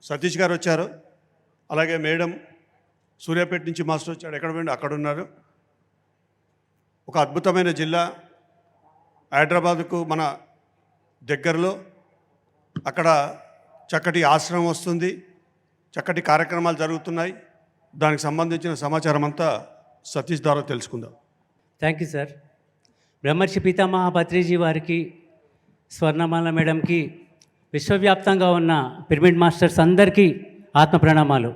సతీష్ గారు వచ్చారు. అలాగే మేడం సూర్యాపేట నుంచి మాస్టర్ వచ్చాడు. ఎక్కడ పోయిండు? అక్కడ ఉన్నారు. ఒక అద్భుతమైన జిల్లా హైదరాబాద్కు మన దగ్గరలో, అక్కడ చక్కటి ఆశ్రమం వస్తుంది, చక్కటి కార్యక్రమాలు జరుగుతున్నాయి. దానికి సంబంధించిన సమాచారం అంతా సతీష్ ద్వారా తెలుసుకుందాం. Thank you sir. బ్రహ్మర్షి పితామహ పత్రిజీ వారికి, స్వర్ణమాల మేడంకి, విశ్వవ్యాప్తంగా ఉన్న పిరమిడ్ మాస్టర్స్ అందరికీ ఆత్మ ప్రణామాలు.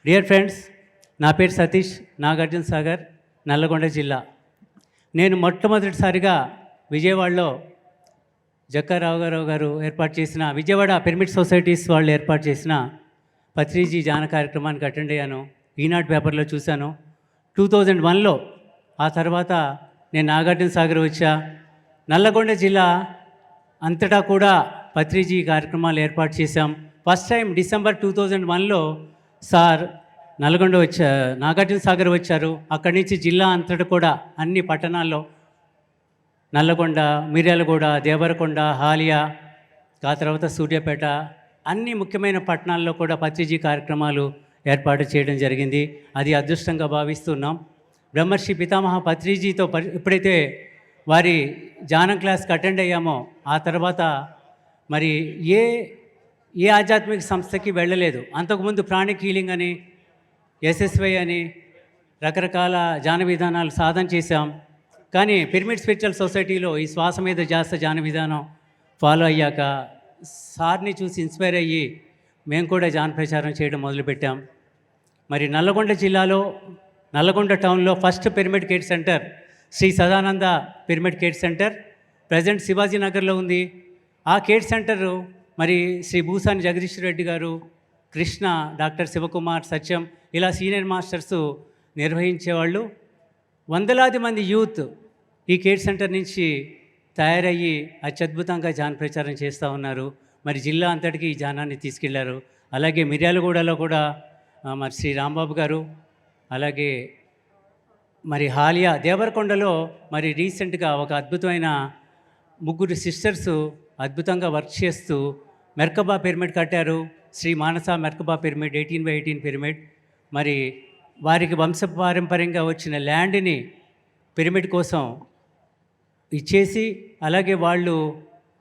డియర్ ఫ్రెండ్స్, నా పేరు సతీష్, నాగార్జున సాగర్, నల్లగొండ జిల్లా. నేను మొట్టమొదటిసారిగా విజయవాడలో జక్కారావు గారు ఏర్పాటు చేసిన విజయవాడ పిరమిడ్ సొసైటీస్ వాళ్ళు ఏర్పాటు చేసిన పత్రిజీ ధ్యాన కార్యక్రమానికి అటెండ్ అయ్యాను. ఈనాడు పేపర్లో చూశాను 2001లో. ఆ తర్వాత నేను నాగార్జున సాగర్ వచ్చా. నల్లగొండ జిల్లా అంతటా కూడా పత్రిజీ కార్యక్రమాలు ఏర్పాటు చేశాం. ఫస్ట్ టైం డిసెంబర్ 2001లో సార్ నల్గొండ నాగార్జున సాగర్ వచ్చారు. అక్కడి నుంచి జిల్లా అంతటా కూడా అన్ని పట్టణాల్లో, నల్లగొండ, మిర్యాలగూడ, దేవరకొండ, హాలియా, ఆ తర్వాత సూర్యాపేట, అన్ని ముఖ్యమైన పట్టణాల్లో కూడా పత్రిజీ కార్యక్రమాలు ఏర్పాటు చేయడం జరిగింది. అది అదృష్టంగా భావిస్తున్నాం. బ్రహ్మర్షి పితామహ పత్రిజీతో ఎప్పుడైతే వారి ధ్యానం క్లాస్కి అటెండ్ అయ్యామో, ఆ తర్వాత మరి ఏ ఆధ్యాత్మిక సంస్థకి వెళ్ళలేదు. అంతకుముందు ప్రాణిక్ హీలింగ్ అని, ఎస్ఎస్వై అని రకరకాల ధ్యాన విధానాలు సాధన చేశాం. కానీ పిరమిడ్ స్పిరిచువల్ సొసైటీలో ఈ శ్వాస మీద జాస్త ధ్యాన విధానం ఫాలో అయ్యాక సార్ని చూసి ఇన్స్పైర్ అయ్యి మేము కూడా ధ్యాన ప్రచారం చేయడం మొదలుపెట్టాం. మరి నల్లగొండ జిల్లాలో, నల్లగొండ టౌన్లో first pyramid care centre Shri Sadananda pyramid care centre present శివాజీ నగర్లో ఉంది. ఆ కేర్ సెంటరు మరి శ్రీ భూసాని జగదీశ్వర రెడ్డి గారు, కృష్ణ, డాక్టర్ శివకుమార్, సత్యం, ఇలా సీనియర్ మాస్టర్స్ నిర్వహించేవాళ్ళు. వందలాది మంది యూత్ ఈ కేర్ సెంటర్ నుంచి తయారయ్యి అత్యద్భుతంగా ధ్యాన ప్రచారం చేస్తూ ఉన్నారు. మరి జిల్లా అంతటికి ఈ ధ్యానాన్ని తీసుకెళ్లారు. అలాగే మిర్యాలగూడలో కూడా మరి శ్రీ రాంబాబు గారు, అలాగే మరి హాలియా, దేవరకొండలో మరి రీసెంట్గా ఒక అద్భుతమైన ముగ్గురు సిస్టర్సు అద్భుతంగా వర్క్ చేస్తూ మెర్కబా పిరమిడ్ కట్టారు. శ్రీ మానస మెర్కబా పిరమిడ్, 18x18 పిరమిడ్. మరి వారికి వంశపారంపర్యంగా వచ్చిన ల్యాండ్ని పిరమిడ్ కోసం ఇచ్చేసి, అలాగే వాళ్ళు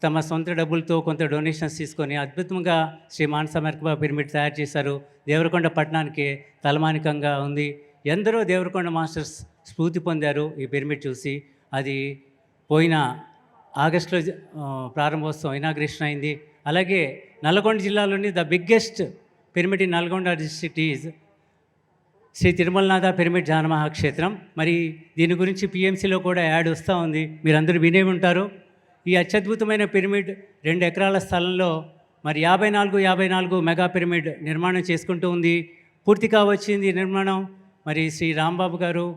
తమ సొంత డబ్బులతో కొంత డొనేషన్స్ తీసుకొని అద్భుతంగా శ్రీ మానస మెర్కబా పిరమిడ్ తయారు చేశారు. దేవరకొండ పట్టణానికి తలమానికంగా ఉంది. ఎందరో దేవరకొండ మాస్టర్స్ స్ఫూర్తి పొందారు ఈ పిరమిడ్ చూసి. అది పోయిన ఆగస్టులో ప్రారంభోత్సవం, ఇనాగ్రేషన్ అయింది. అలాగే నల్గొండ జిల్లాలోని the biggest pyramid in Nalgonda district is Shri Tirumalanatha pyramid ధ్యాన మహాక్షేత్రం. మరి దీని గురించి పిఎంసిలో కూడా యాడ్ వస్తూ ఉంది, మీరందరూ వినే ఉంటారు. ఈ అత్యద్భుతమైన పిరమిడ్ 2 ఎకరాల స్థలంలో మరి 54 మెగా పిరమిడ్ నిర్మాణం చేసుకుంటూ ఉంది. పూర్తిగా వచ్చింది నిర్మాణం. మరి శ్రీ రాంబాబు గారు,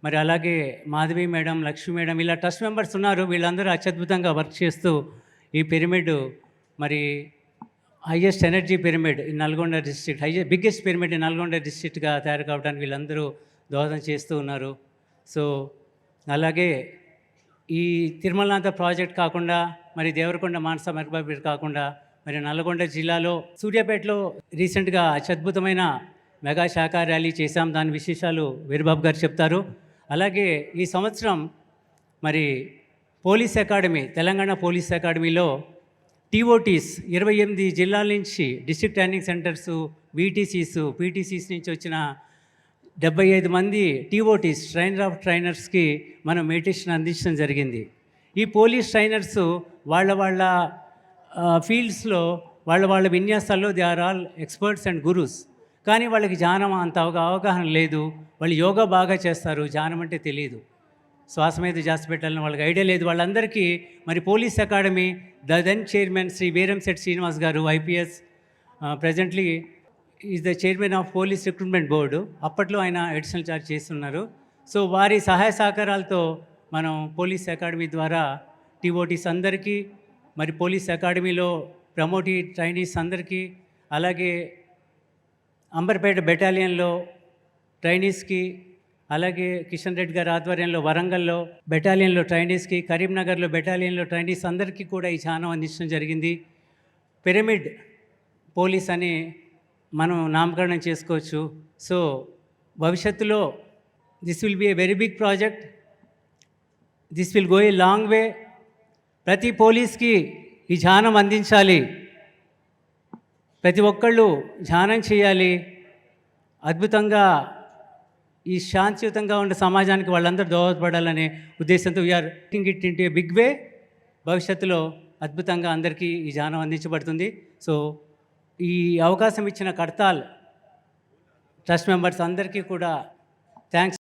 మరి అలాగే మాధవి మేడం, లక్ష్మీ మేడం, ఇలా ట్రస్ట్ మెంబర్స్ ఉన్నారు. వీళ్ళందరూ అత్యద్భుతంగా వర్క్ చేస్తూ ఈ పిరమిడ్ మరి highest energy pyramid in Nalgonda district, biggest pyramid in Nalgonda డిస్ట్రిక్ట్గా తయారు కావడానికి వీళ్ళందరూ దోహదం చేస్తూ ఉన్నారు. సో అలాగే ఈ తిరుమలనాథ ప్రాజెక్ట్ కాకుండా, మరి దేవరకొండ మానస మెర్కబా పిరమిడ్ కాకుండా, మరి నల్గొండ జిల్లాలో సూర్యాపేటలో రీసెంట్గా అత్యద్భుతమైన మెగా శాఖా ర్యాలీ చేశాం. దాని విశేషాలు వీరబాబు గారు చెప్తారు. అలాగే ఈ సంవత్సరం మరి పోలీస్ అకాడమీ, తెలంగాణ పోలీస్ అకాడమీలో టీఓటీస్ 28 జిల్లాల నుంచి, డిస్ట్రిక్ట్ ట్రైనింగ్ సెంటర్స్, వీటీసీస్, పీటీసీస్ నుంచి వచ్చిన 75 మంది టీఓటీస్, ట్రైనర్ ఆఫ్ ట్రైనర్స్కి మనం మెడిటేషన్ అందించడం జరిగింది. ఈ పోలీస్ ట్రైనర్స్ వాళ్ళ ఫీల్డ్స్లో వాళ్ళ విన్యాసాల్లో they are all experts and gurus. కానీ వాళ్ళకి ధ్యానం అంత అవగాహన లేదు. వాళ్ళు యోగా బాగా చేస్తారు, ధ్యానం అంటే తెలియదు, శ్వాస మీద జాస్తి పెట్టాలని వాళ్ళకి ఐడియా లేదు. వాళ్ళందరికీ మరి police academy then chairman Shri Veeramsetty Srinivas గారు, IPS, presently is the chairman of police recruitment board. అప్పట్లో ఆయన అడిషనల్ ఛార్జ్ చేస్తున్నారు. సో వారి సహాయ సహకారాలతో మనం పోలీస్ అకాడమీ ద్వారా టీఓటీస్ అందరికీ, మరి పోలీస్ అకాడమీలో ప్రమోటీ ట్రైనీస్ అందరికీ, అలాగే అంబర్పేట బెటాలియన్లో ట్రైనీస్కి, అలాగే కిషన్ రెడ్డి గారి ఆధ్వర్యంలో వరంగల్లో బెటాలియన్లో ట్రైనీస్కి, కరీంనగర్లో బెటాలియన్లో ట్రైనీస్ అందరికీ కూడా ఈ ధ్యానం అందించడం జరిగింది. పిరమిడ్ పోలీస్ అని మనం నామకరణం చేసుకోవచ్చు. సో భవిష్యత్తులో this will be a very big project. This will go a long way. ప్రతి పోలీస్కి ఈ ధ్యానం అందించాలి, ప్రతి ఒక్కళ్ళు ధ్యానం చేయాలి. అద్భుతంగా ఈ శాంతియుతంగా ఉండే సమాజానికి వాళ్ళందరూ దోహదపడాలనే ఉద్దేశంతో we're taking it into a big way. భవిష్యత్తులో అద్భుతంగా అందరికీ ఈ ధ్యానం అందించబడుతుంది. సో ఈ అవకాశం ఇచ్చిన కడతాల్ ట్రస్ట్ మెంబర్స్ అందరికీ కూడా థ్యాంక్స్.